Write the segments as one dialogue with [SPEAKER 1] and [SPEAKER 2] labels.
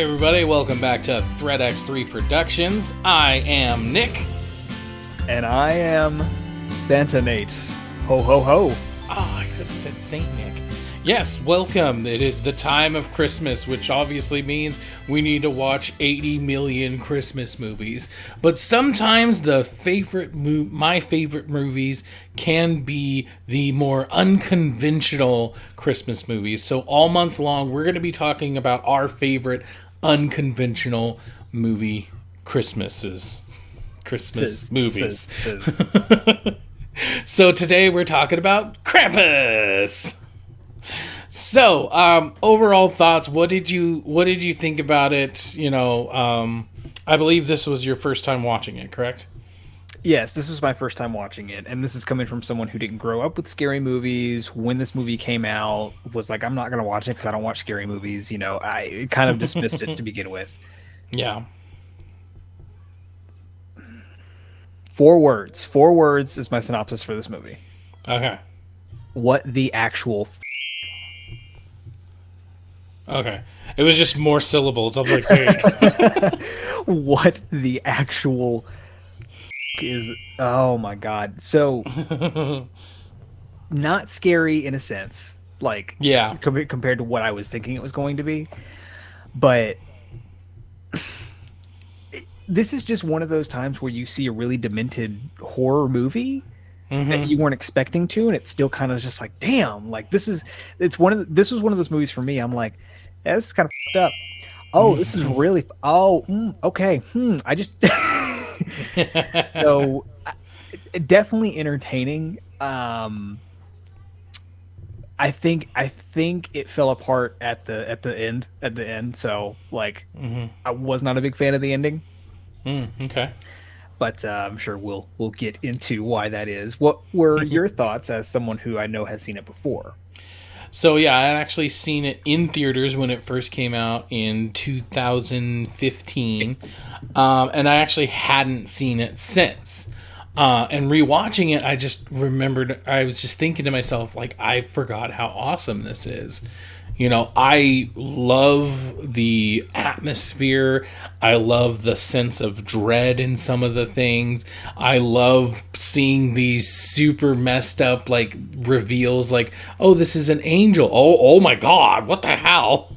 [SPEAKER 1] everybody, welcome back to ThreadX3 Productions. I am Nick.
[SPEAKER 2] And I am Santa Nate. Ho ho ho.
[SPEAKER 1] Oh, I could have said Saint Nick. Yes, welcome. It is the time of Christmas, which obviously means we need to watch 80 million Christmas movies. But sometimes my favorite movies can be the more unconventional Christmas movies. So all month long, we're going to be talking about our favorite unconventional movie Christmas movies. So today we're talking about Krampus. So, overall thoughts. What did you think about it? I believe this was your first time watching it, correct?
[SPEAKER 2] Yes, this is my first time watching it, and this is coming from someone who didn't grow up with scary movies. When this movie came out, was like, I'm not going to watch it because I don't watch scary movies. I kind of dismissed it to begin with.
[SPEAKER 1] Yeah.
[SPEAKER 2] 4 words. 4 words is my synopsis for this movie.
[SPEAKER 1] Okay.
[SPEAKER 2] What the actual
[SPEAKER 1] Okay. It was just more syllables. I'm like, wait.
[SPEAKER 2] what the actual is? Oh my god. So not scary in a sense, like,
[SPEAKER 1] yeah,
[SPEAKER 2] compared to what I was thinking it was going to be, but this is just one of those times where you see a really demented horror movie that you weren't expecting to, and it's still kind of just like, damn, like this was one of those movies for me. I'm like, yeah, this is kind of fucked up. Oh, this is really okay. I just so definitely entertaining. I think it fell apart at the end. So like, I was not a big fan of the ending.
[SPEAKER 1] Okay.
[SPEAKER 2] But I'm sure we'll get into why that is. What were your thoughts as someone who I know has seen it before?
[SPEAKER 1] So yeah, I had actually seen it in theaters when it first came out in 2015, and I actually hadn't seen it since. And rewatching it, I just remembered, I was just thinking to myself, like, I forgot how awesome this is. I love the atmosphere. I love the sense of dread in some of the things. I love seeing these super messed up, like, reveals, like, oh, this is an angel. Oh my God, what the hell?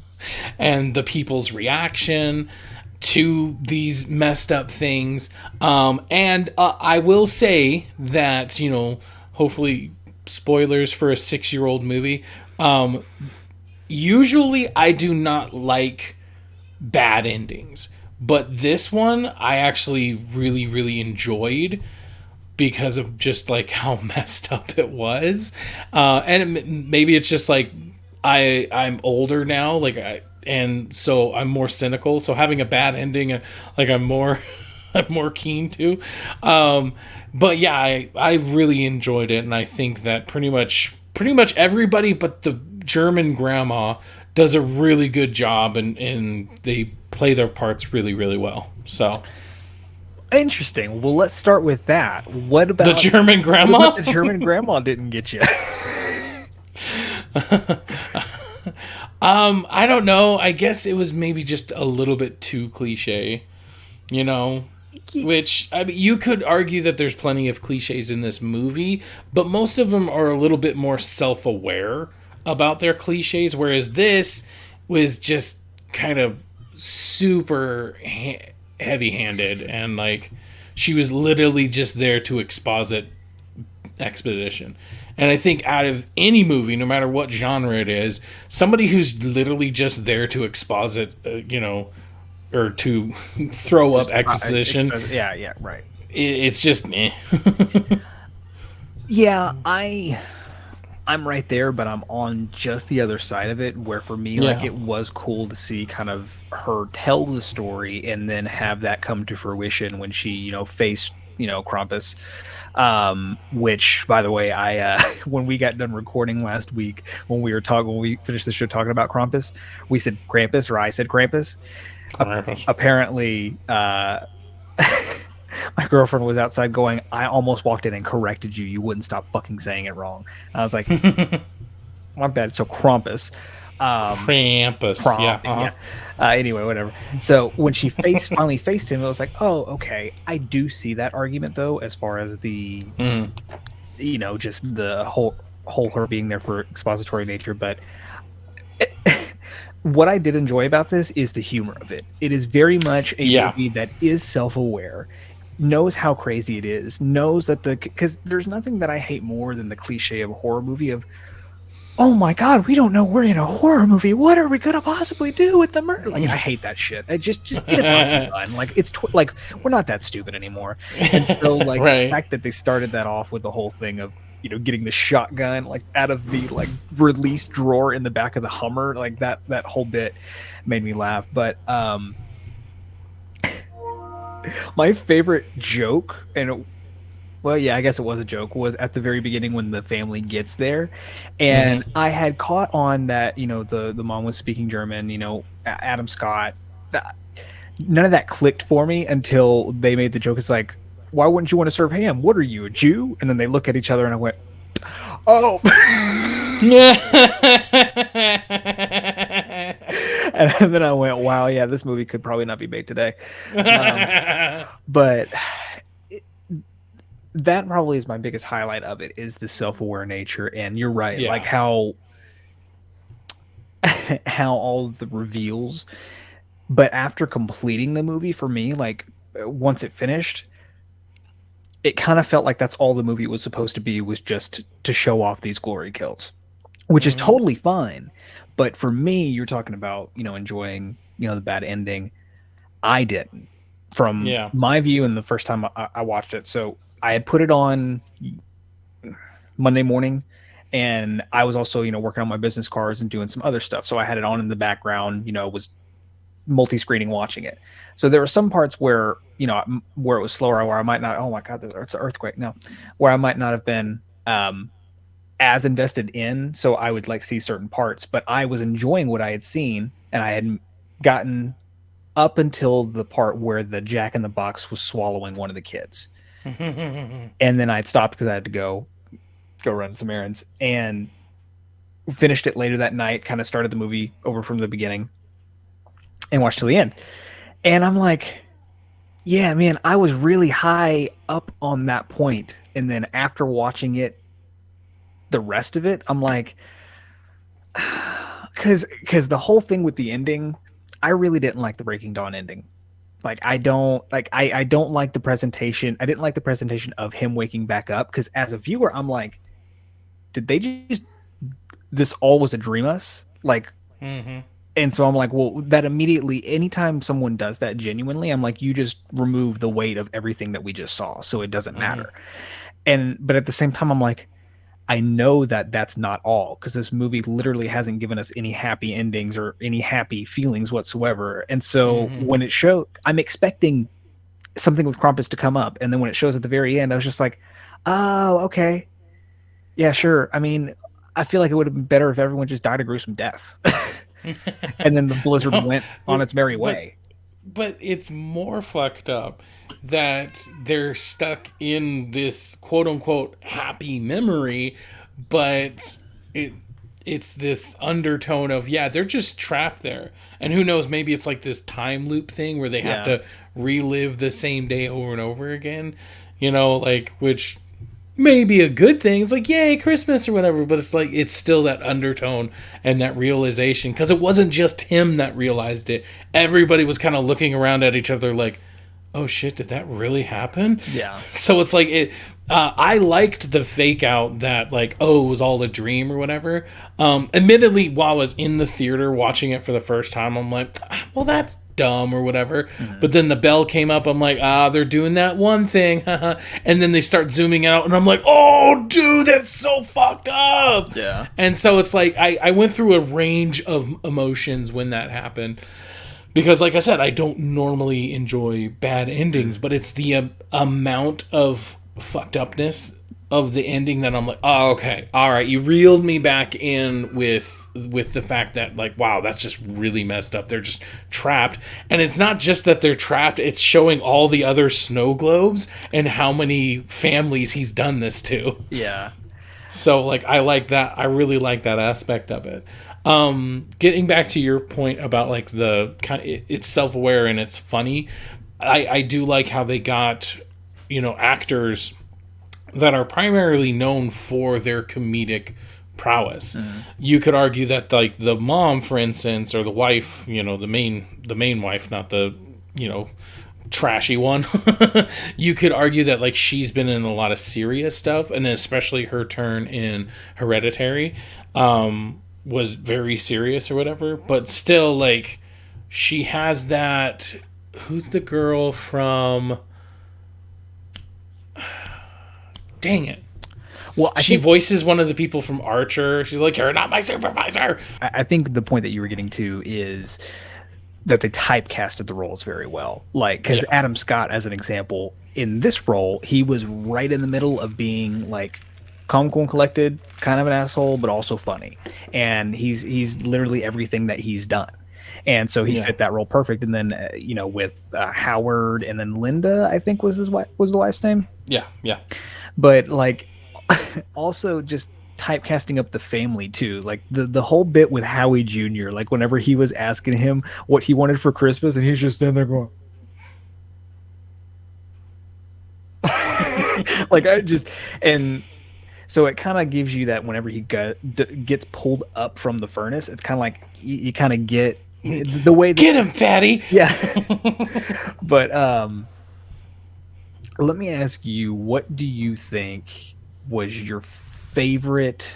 [SPEAKER 1] And the people's reaction to these messed up things. And I will say that, hopefully spoilers for a 6-year-old movie. Usually I do not like bad endings, but this one I actually really, really enjoyed because of just like how messed up it was. Maybe it's just like I'm older now, and so I'm more cynical. So having a bad ending, like I'm more keen to. But yeah, I really enjoyed it, and I think that pretty much everybody but the German grandma does a really good job, and they play their parts really, really well. So
[SPEAKER 2] interesting. Well, let's start with that. What about
[SPEAKER 1] the German grandma?
[SPEAKER 2] What about the German grandma didn't get you?
[SPEAKER 1] I don't know. I guess it was maybe just a little bit too cliche, Which, I mean, you could argue that there's plenty of cliches in this movie, but most of them are a little bit more self-aware about their cliches, whereas this was just kind of super heavy-handed, and like she was literally just there to exposition. And I think out of any movie, no matter what genre it is, somebody who's literally just there to exposit, or to throw up exposition.
[SPEAKER 2] Yeah, right.
[SPEAKER 1] It's just meh.
[SPEAKER 2] Yeah, I'm right there, but I'm on just the other side of it, where for me, like, it was cool to see kind of her tell the story and then have that come to fruition when she, faced, Krampus. Which, by the way, I when we got done recording last week, when we finished the show talking about Krampus, we said Krampus, or I said Krampus. Apparently, my girlfriend was outside going, I almost walked in and corrected you. You wouldn't stop fucking saying it wrong. I was like, my bad. So Krampus.
[SPEAKER 1] Krampus. Yeah.
[SPEAKER 2] Prompt, yeah. Anyway, whatever. So when she finally faced him, it was like, oh, okay. I do see that argument though, as far as the just the whole her being there for expository nature. But what I did enjoy about this is the humor of it. It is very much a movie that is self-aware, knows how crazy it is, knows that because there's nothing that I hate more than the cliche of a horror movie of, oh my god, we don't know we're in a horror movie. What are we gonna possibly do with the murder? Like, I hate that shit. I just get it fucking done. Like, it's like we're not that stupid anymore. And so, like, the fact that they started that off with the whole thing of getting the shotgun like out of the like release drawer in the back of the Hummer, like that whole bit made me laugh. But my favorite joke, and well, yeah, I guess it was a joke, was at the very beginning when the family gets there. And I had caught on that, the mom was speaking German, Adam Scott. None of that clicked for me until they made the joke. It's like, why wouldn't you want to serve ham? What are you, a Jew? And then they look at each other and I went, oh. And then I went, wow, yeah, this movie could probably not be made today. But that probably is my biggest highlight of it, is the self-aware nature. And you're right, like how all of the reveals. But after completing the movie, for me, like once it finished, it kind of felt like that's all the movie was supposed to be, was just to show off these glory kills, which is totally fine. But for me, you're talking about, enjoying, the bad ending. I didn't, from my view, and the first time I watched it. So I had put it on Monday morning, and I was also, working on my business cards and doing some other stuff. So I had it on in the background, was multi-screening watching it. So there were some parts where, where it was slower, where I might not, oh my God, it's an earthquake. No, where I might not have been as invested in. So I would like see certain parts, but I was enjoying what I had seen, and I had gotten up until the part where the Jack in the Box was swallowing one of the kids. And then I'd stopped because I had to go run some errands, and finished it later that night, kind of started the movie over from the beginning and watched till the end. And I'm like, yeah, man, I was really high up on that point. And then after watching it, the rest of it, I'm like, because the whole thing with the ending, I really didn't like the Breaking Dawn ending. Like, I don't like the presentation. I didn't like the presentation of him waking back up, because as a viewer, I'm like, did they just, this all was a dream us? Like, and so I'm like, well, that immediately, anytime someone does that genuinely, I'm like, you just remove the weight of everything that we just saw, so it doesn't matter. But at the same time, I'm like, I know that that's not all, because this movie literally hasn't given us any happy endings or any happy feelings whatsoever. And so when it showed, I'm expecting something with Krampus to come up, and then when it shows at the very end, I was just like, oh, okay, yeah, sure. I mean, I feel like it would have been better if everyone just died a gruesome death. And then the blizzard went on its merry way.
[SPEAKER 1] But it's more fucked up that they're stuck in this quote unquote happy memory, but it's this undertone of, they're just trapped there. And who knows, maybe it's like this time loop thing where they have to relive the same day over and over again, like, which may be a good thing. It's like, yay, Christmas or whatever, but it's like, it's still that undertone and that realization, because it wasn't just him that realized it. Everybody was kind of looking around at each other like, oh shit, did that really happen?
[SPEAKER 2] Yeah.
[SPEAKER 1] So it's like, I liked the fake out that, like, oh, it was all a dream or whatever. Admittedly, while I was in the theater watching it for the first time, I'm like, well, that's dumb or whatever. But then the bell came up, I'm like, they're doing that one thing. And then they start zooming out, and I'm like, oh dude, that's so fucked up.
[SPEAKER 2] Yeah.
[SPEAKER 1] And so it's like, I went through a range of emotions when that happened, because like I said, I don't normally enjoy bad endings, but it's the amount of fucked upness of the ending that I'm like, oh, okay, all right, you reeled me back in with the fact that, like, wow, that's just really messed up. They're just trapped. And it's not just that they're trapped, it's showing all the other snow globes and how many families he's done this to.
[SPEAKER 2] Yeah.
[SPEAKER 1] So, like, I like that. I really like that aspect of it. Getting back to your point about like the kind of, it's self-aware and it's funny. I do like how they got, actors that are primarily known for their comedic prowess. You could argue that like the mom, for instance, or the wife, the main wife, not the, you know, trashy one. You could argue that like she's been in a lot of serious stuff, and especially her turn in Hereditary was very serious or whatever. But still, like she has that. Who's the girl from? Dang it.
[SPEAKER 2] Well,
[SPEAKER 1] She voices one of the people from Archer. She's like, "You're not my supervisor."
[SPEAKER 2] I think the point that you were getting to is that they typecasted the roles very well. Like, because Adam Scott, as an example, in this role, he was right in the middle of being like calm, cool, and collected, kind of an asshole, but also funny. And he's literally everything that he's done. And so he fit that role perfect. And then, with Howard and then Linda, I think was the last name.
[SPEAKER 1] Yeah, yeah.
[SPEAKER 2] But like, also just typecasting up the family too, like the whole bit with Howie Jr., like whenever he was asking him what he wanted for Christmas and he's just standing there going like and so it kind of gives you that whenever he gets pulled up from the furnace, it's kind of like you kind of get the way
[SPEAKER 1] get him, fatty.
[SPEAKER 2] Yeah. But let me ask you, what do you think was your favorite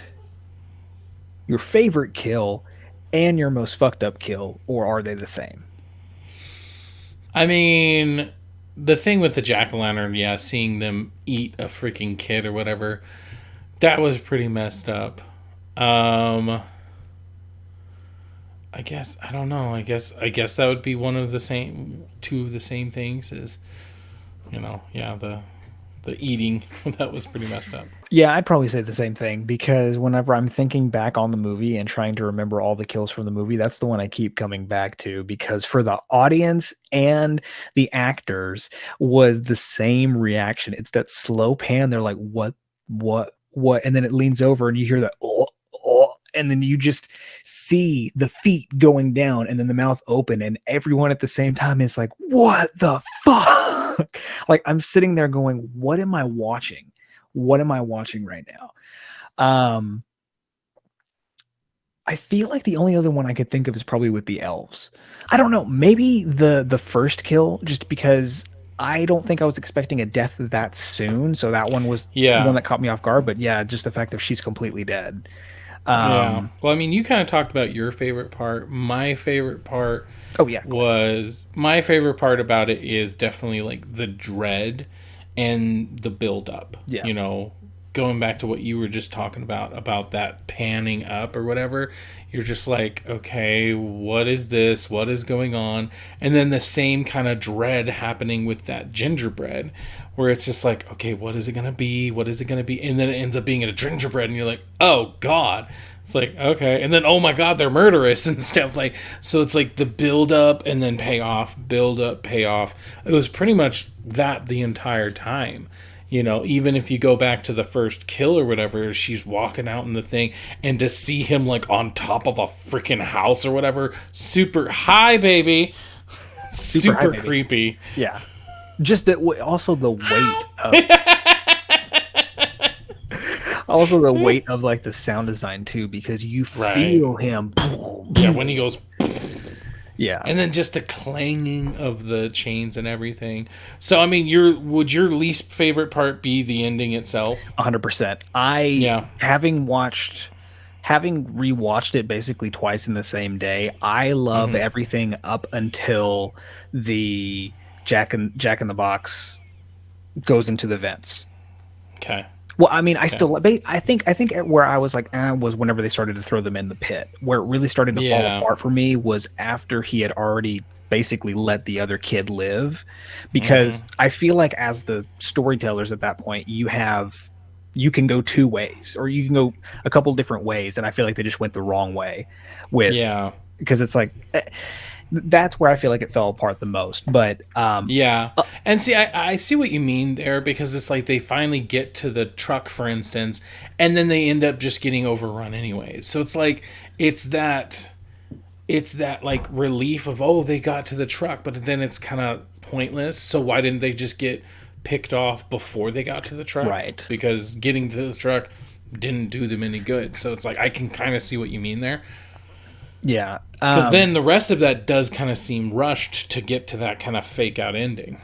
[SPEAKER 2] kill and your most fucked up kill, or are they the same?
[SPEAKER 1] I mean, the thing with the jack-o'-lantern, seeing them eat a freaking kid or whatever, that was pretty messed up. I guess I don't know. I guess that would be two of the same things as, the eating. That was pretty messed up.
[SPEAKER 2] Yeah, I'd probably say the same thing, because whenever I'm thinking back on the movie and trying to remember all the kills from the movie, that's the one I keep coming back to, because for the audience and the actors was the same reaction. It's that slow pan. They're like, what? And then it leans over and you hear that, oh, and then you just see the feet going down and then the mouth open, and everyone at the same time is like, what the fuck? Like, I'm sitting there going, what am I watching? What am I watching right now? I feel like the only other one I could think of is probably with the elves. I don't know, maybe the first kill, just because I don't think I was expecting a death that soon. So that one was the one that caught me off guard. But yeah, just the fact that she's completely dead.
[SPEAKER 1] Well, I mean, you kind of talked about your favorite part. My favorite part my favorite part about it is definitely like the dread and the build up. Yeah. Going back to what you were just talking about that panning up or whatever, you're just like, okay, what is this? What is going on? And then the same kind of dread happening with that gingerbread, where it's just like, okay, what is it going to be? What is it going to be? And then it ends up being a gingerbread, and you're like, oh, God. It's like, okay. And then, oh, my God, they're murderous and stuff. Like, so it's like the build up and then payoff, build up, payoff. It was pretty much that the entire time. Even if you go back to the first kill or whatever, she's walking out in the thing, and to see him like on top of a freaking house or whatever, super high, baby, super creepy.
[SPEAKER 2] Yeah, just that. Also the weight of, also the weight of like the sound design too, because you feel him.
[SPEAKER 1] Yeah, when he goes.
[SPEAKER 2] Yeah.
[SPEAKER 1] And then just the clanging of the chains and everything. So, I mean, would your least favorite part be the ending itself?
[SPEAKER 2] 100%. Having rewatched it basically twice in the same day, I love everything up until the Jack in the Box goes into the vents.
[SPEAKER 1] Okay.
[SPEAKER 2] Well, I mean, I think where I was like, was whenever they started to throw them in the pit. Where it really started to fall apart for me was after he had already basically let the other kid live, because I feel like as the storytellers at that point, you can go two ways, or you can go a couple different ways, and I feel like they just went the wrong way because it's like, That's where I feel like it fell apart the most. But
[SPEAKER 1] Yeah. And see, I see what you mean there because it's like they finally get to the truck, for instance, and then they end up just getting overrun anyways. So it's like, it's that, it's that like relief of, oh, they got to the truck, but then it's kind of pointless. So why didn't they just get picked off before they got to the truck?
[SPEAKER 2] right,
[SPEAKER 1] Because getting to the truck didn't do them any good. So it's like, I can kind of see what you mean there.
[SPEAKER 2] yeah.
[SPEAKER 1] Because then the rest of that does kind of seem rushed to get to that kind of fake out ending.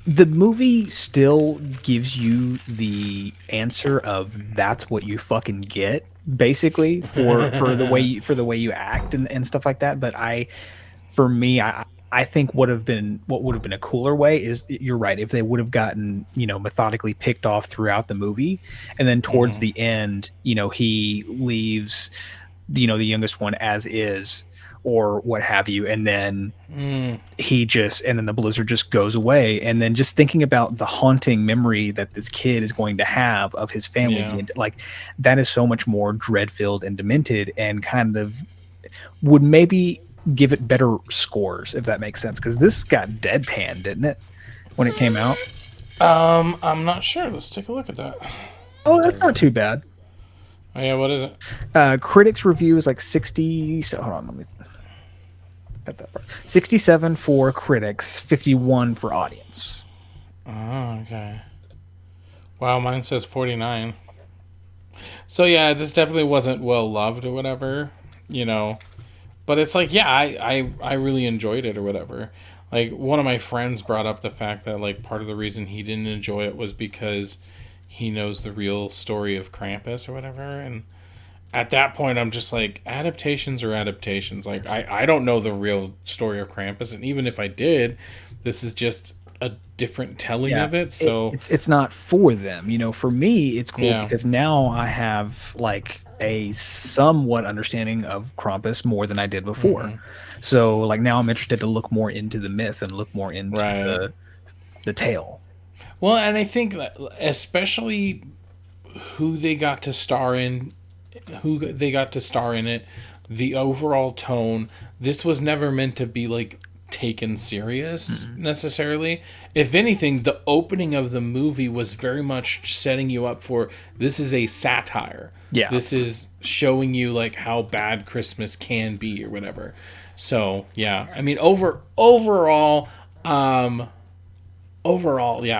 [SPEAKER 2] The movie still gives you the answer of that's what you fucking get, basically, for the way you act and stuff like that. But for me, I think what would have been a cooler way is, you're right, if they would have gotten, methodically picked off throughout the movie, and then towards the end, he leaves, the youngest one as is, or what have you, and then and then the blizzard just goes away, and then just thinking about the haunting memory that this kid is going to have of his family
[SPEAKER 1] Yeah.
[SPEAKER 2] being, like, that is so much more dread filled and demented, and kind of would maybe give it better scores, if that makes sense, because this got deadpan, didn't it, when it came out?
[SPEAKER 1] I'm not sure. Let's take a look at that.
[SPEAKER 2] Oh, that's not too bad.
[SPEAKER 1] Oh yeah, what is it?
[SPEAKER 2] Critics review is like 60. So hold on, let me get that part. 67 for critics, 51 for audience.
[SPEAKER 1] Oh, okay. Wow, mine says 49. So yeah, this definitely wasn't well loved or whatever, you know. But it's like, yeah, I really enjoyed it or whatever. Like, one of my friends brought up the fact that, like, part of the reason he didn't enjoy it was because he knows the real story of Krampus or whatever. And at that point, I'm just like, adaptations are adaptations. Like, I don't know the real story of Krampus. And even if I did, this is just a different telling
[SPEAKER 2] Yeah,
[SPEAKER 1] of it. So,
[SPEAKER 2] it's not for them. For me, it's cool
[SPEAKER 1] yeah.
[SPEAKER 2] because now I have like a somewhat understanding of Krampus more than I did before. So like now I'm interested to look more into the myth and look more into
[SPEAKER 1] Right.
[SPEAKER 2] the tale.
[SPEAKER 1] Well, and I think that especially who they got to star in, who they got to star in it, the overall tone. This was never meant to be like taken serious necessarily. If anything, the opening of the movie was very much setting you up for, this is a satire.
[SPEAKER 2] Yeah.
[SPEAKER 1] This is showing you like how bad Christmas can be or whatever. So yeah, I mean overall, yeah,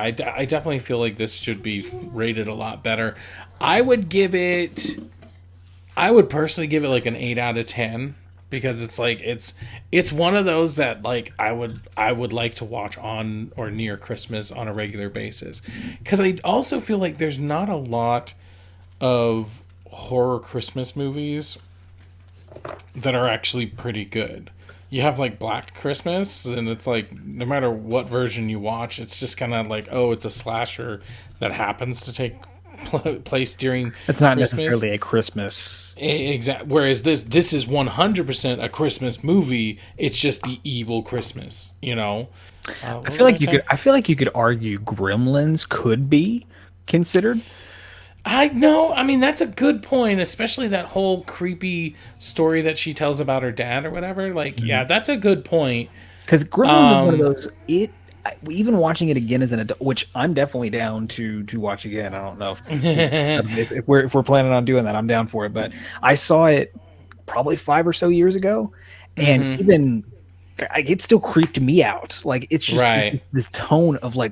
[SPEAKER 1] I definitely feel like this should be rated a lot better. I would give it, I would personally give it like an 8 out of 10 because it's like it's one of those that like I would like to watch on or near Christmas on a regular basis. Cuz I also feel like there's not a lot of horror Christmas movies that are actually pretty good. You have like Black Christmas, and it's like no matter what version you watch, it's just kind of like, oh, it's a slasher that happens to take place during
[SPEAKER 2] It's not
[SPEAKER 1] Christmas.
[SPEAKER 2] necessarily a Christmas.
[SPEAKER 1] Exactly. Whereas this is 100% a Christmas movie. It's just the evil Christmas, you know.
[SPEAKER 2] I
[SPEAKER 1] What
[SPEAKER 2] feel
[SPEAKER 1] was
[SPEAKER 2] like
[SPEAKER 1] I saying?
[SPEAKER 2] I feel like you could argue Gremlins could be considered.
[SPEAKER 1] I know. I mean, that's a good point, especially that whole creepy story that she tells about her dad or whatever. Like, yeah, that's a good point.
[SPEAKER 2] Because Gremlins is one of
[SPEAKER 1] Um,
[SPEAKER 2] those. Even watching it again as an adult, which I'm definitely down to watch again. I don't know if we're planning on doing that. I'm down for it. But I saw it probably 5 or so years ago, and even like, it still creeped me out. Like it's just
[SPEAKER 1] right.
[SPEAKER 2] this tone of like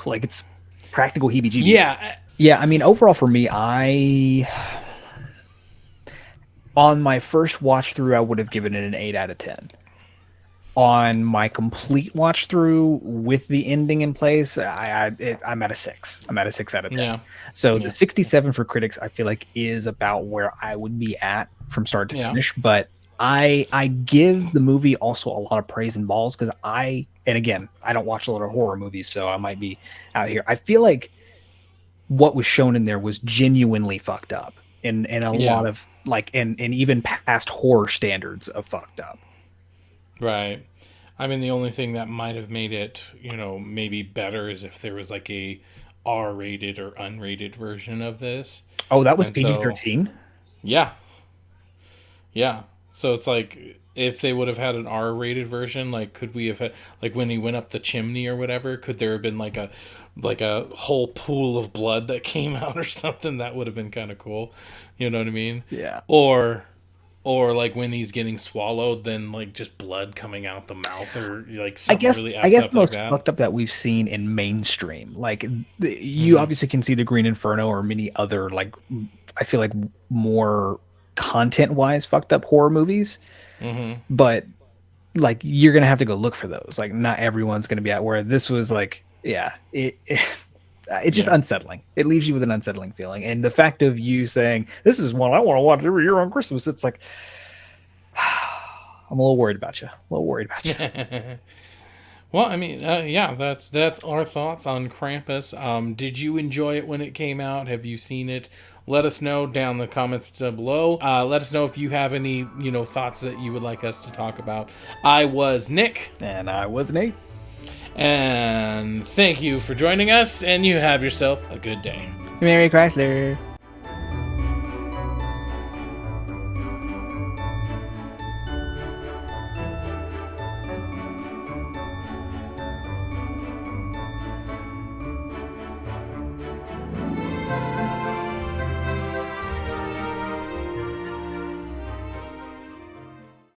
[SPEAKER 2] like it's practical heebie-jeebies.
[SPEAKER 1] Yeah.
[SPEAKER 2] Yeah, I mean, overall for me, on my first watch through, I would have given it an 8 out of 10. On my complete watch through with the ending in place, I'm at a 6. I'm at a 6 out of 10.
[SPEAKER 1] Yeah.
[SPEAKER 2] So
[SPEAKER 1] Yeah.
[SPEAKER 2] the 67 for critics, I feel like is about where I would be at from start to
[SPEAKER 1] Yeah.
[SPEAKER 2] finish. But I give the movie also a lot of praise and balls because and again, I don't watch a lot of horror movies, so I might be out here. I feel like what was shown in there was genuinely fucked up and a
[SPEAKER 1] Yeah.
[SPEAKER 2] lot of like and even past horror standards of fucked up.
[SPEAKER 1] Right. I mean, the only thing that might have made it, maybe better is if there was like a R-rated or unrated version of this.
[SPEAKER 2] Oh, that was
[SPEAKER 1] And so,
[SPEAKER 2] PG-13.
[SPEAKER 1] yeah. Yeah. So it's like if they would have had an R-rated version, like could we have had, like when he went up the chimney or whatever, could there have been like a whole pool of blood that came out or something? That would have been kind of cool. You know what I mean?
[SPEAKER 2] Yeah.
[SPEAKER 1] Or like when he's getting swallowed, then like just blood coming out the mouth, or like something really
[SPEAKER 2] I guess
[SPEAKER 1] effed
[SPEAKER 2] the
[SPEAKER 1] up
[SPEAKER 2] most
[SPEAKER 1] like that.
[SPEAKER 2] fucked up that we've seen in mainstream, like you obviously can see the Green Inferno or many other like I feel like more content wise fucked up horror movies, but like you're gonna have to go look for those. Like not everyone's gonna be out where this was like it's just
[SPEAKER 1] Yeah.
[SPEAKER 2] unsettling. It leaves you with an unsettling feeling, and the fact of you saying this is one I want to watch every year on Christmas, it's like I'm a little worried about you. A little worried about you.
[SPEAKER 1] Well, I mean, yeah, that's our thoughts on Krampus. Did you enjoy it when it came out? Have you seen it? Let us know down in the comments below. Let us know if you have any, thoughts that you would like us to talk about. I was Nick,
[SPEAKER 2] And I was Nate.
[SPEAKER 1] and thank you for joining us. And you have yourself a good day.
[SPEAKER 2] Mary Chrysler.